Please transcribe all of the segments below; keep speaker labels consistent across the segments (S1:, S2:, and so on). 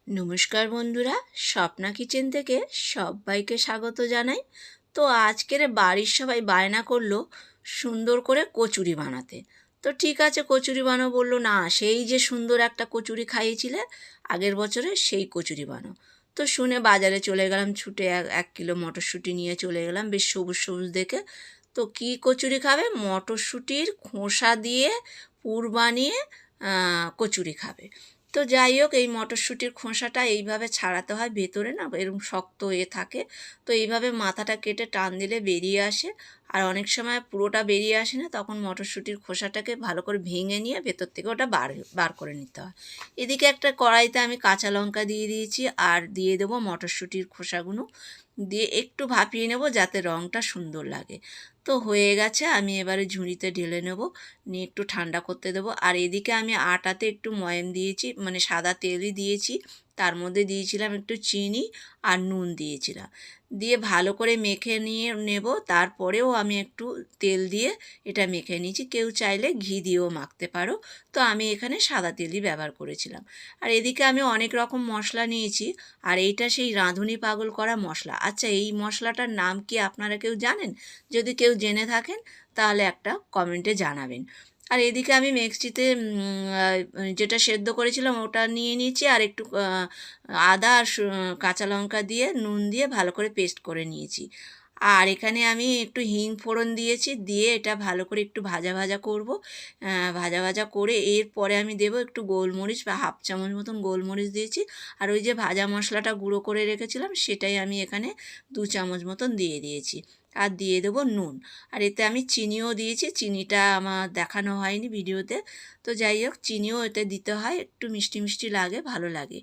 S1: নমস্কার বন্ধুরা, স্বপ্না কিচেন থেকে সবাইকে স্বাগত জানাই। তো আজকের বাড়ির সবাই বায়না করলো সুন্দর করে কচুরি বানাতে। তো ঠিক আছে, কচুরি বানাও বললো। না, সেই যে সুন্দর একটা কচুরি খাইয়েছিলে আগের বছরে, সেই কচুরি বানাও। তো শুনে বাজারে চলে গেলাম, ছুটে 1 কিলো মটরশুঁটি নিয়ে চলে গেলাম, বেশ সবুজ সবুজ দেখে। তো কি কচুরি খাবে? মটরশুঁটির খোসা দিয়ে পুর বানিয়ে কচুরি খাবে। তো যাই হোক, এই মটরশুঁটির খোসাটা এইভাবে ছাড়াতে হয়, ভেতরে না এরকম শক্ত থাকে। তো এইভাবে মাথাটা কেটে টান দিলে বেরিয়ে আসে। আর অনেক সময় পুরোটা বেরিয়ে আসে না, তখন মটরশুঁটির খোসাটাকে ভালো করে ভেঙে নিয়ে ভেতর থেকে ওটা বার করে নিতে হয়। এদিকে একটা কড়াইতে আমি কাঁচা লঙ্কা দিয়ে দিয়েছি, আর দিয়ে দেবো মটরশুঁটির খোসাগুলো, দিয়ে একটু ভাপিয়ে নেব যাতে রঙটা সুন্দর লাগে। তো হয়ে গেছে, আমি এবারে ঝুড়িতে ঢেলে নেব, নিয়ে একটু ঠান্ডা করতে দেবো। আর এদিকে আমি আটাতে একটু ময়াম দিয়েছি, মানে সাদা তেলই দিয়েছি, তার মধ্যে দিয়েছিলাম একটু চিনি আর নুন দিয়েছিলাম, দিয়ে ভালো করে মেখে নিয়ে নেব। তারপরেও আমি একটু তেল দিয়ে এটা মেখে নিয়েছি, কেউ চাইলে ঘি দিয়েও মাখতে পারো। তো আমি এখানে সাদা তেলই ব্যবহার করেছিলাম। আর এদিকে আমি অনেক রকম মশলা নিয়েছি, আর এইটা সেই রাঁধুনি পাগল করা মশলা। আচ্ছা, এই মশলাটার নাম কি আপনারা কেউ জানেন? যদি কেউ জেনে থাকেন তাহলে একটা কমেন্টে জানাবেন। আর এদিকে আমি মিক্সিতে যেটা সেদ্ধ করেছিলাম ওটা নিয়ে নিয়েছি, আর একটু আদা আর কাঁচা লঙ্কা দিয়ে নুন দিয়ে ভালো করে পেস্ট করে নিয়েছি। আর এখানে আমি একটু হিং ফোড়ন দিয়েছি, দিয়ে এটা ভালো করে একটু ভাজা ভাজা করব। ভাজা ভাজা করে এরপরে আমি দেবো একটু গোলমরিচ, বা 1/2 চামচ মতন গোলমরিচ দিয়েছি। আর ওই যে ভাজা মশলাটা গুঁড়ো করে রেখেছিলাম সেটাই আমি এখানে 2 চামচ মতন দিয়ে দিয়েছি। আর দিয়ে দেবো নুন। আর এতে আমি চিনিও দিয়েছি, চিনিটা আমার দেখানো হয়নি ভিডিওতে। তো যাই হোক, চিনিও এতে দিতে হয়, একটু মিষ্টি মিষ্টি লাগে, ভালো লাগে।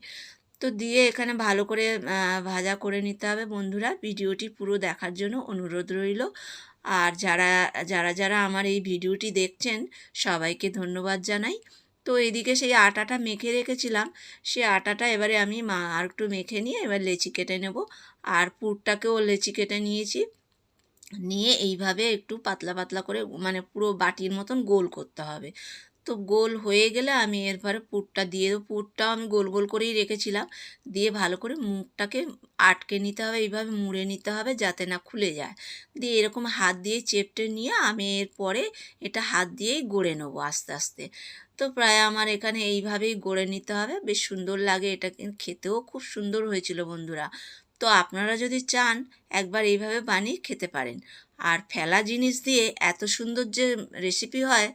S1: তো দিয়ে এখানে ভালো করে ভাজা করে নিতে হবে। বন্ধুরা, ভিডিওটি পুরো দেখার জন্য অনুরোধ রইল। আর যারা যারা যারা আমার এই ভিডিওটি দেখছেন সবাইকে ধন্যবাদ জানাই। তো এদিকে সেই আটাটা মেখে রেখেছিলাম, সে আটাটা এবারে আমি আর একটু মেখে নিয়ে এবার লেচি কেটে নেব। আর পুরটাকেও লেচি কেটে নিয়েছি, নিয়ে এইভাবে একটু পাতলা পাতলা করে, মানে পুরো বাটির মতন গোল করতে হবে। তো গোল হয়ে গেলে আমি এরপরে পুরটা দিয়ে দেবো। পুরটাও আমি গোল গোল করেই রেখেছিলাম, দিয়ে ভালো করে মুখটাকে আটকে নিতে হবে, এইভাবে মুড়ে নিতে হবে যাতে না খুলে যায়। দিয়ে এরকম হাত দিয়ে চেপটে নিয়ে আমি এরপরে এটা হাত দিয়েই গড়ে নেবো আস্তে আস্তে। তো প্রায় আমার এখানে এইভাবেই গড়ে নিতে হবে, বেশ সুন্দর লাগে এটা, কিন্তু খেতেও খুব সুন্দর হয়েছিল বন্ধুরা। তো আপনারা যদি চান একবার এইভাবে বানিয়ে খেতে পারেন। আর ফেলা জিনিস দিয়ে এত সুন্দর যে রেসিপি হয়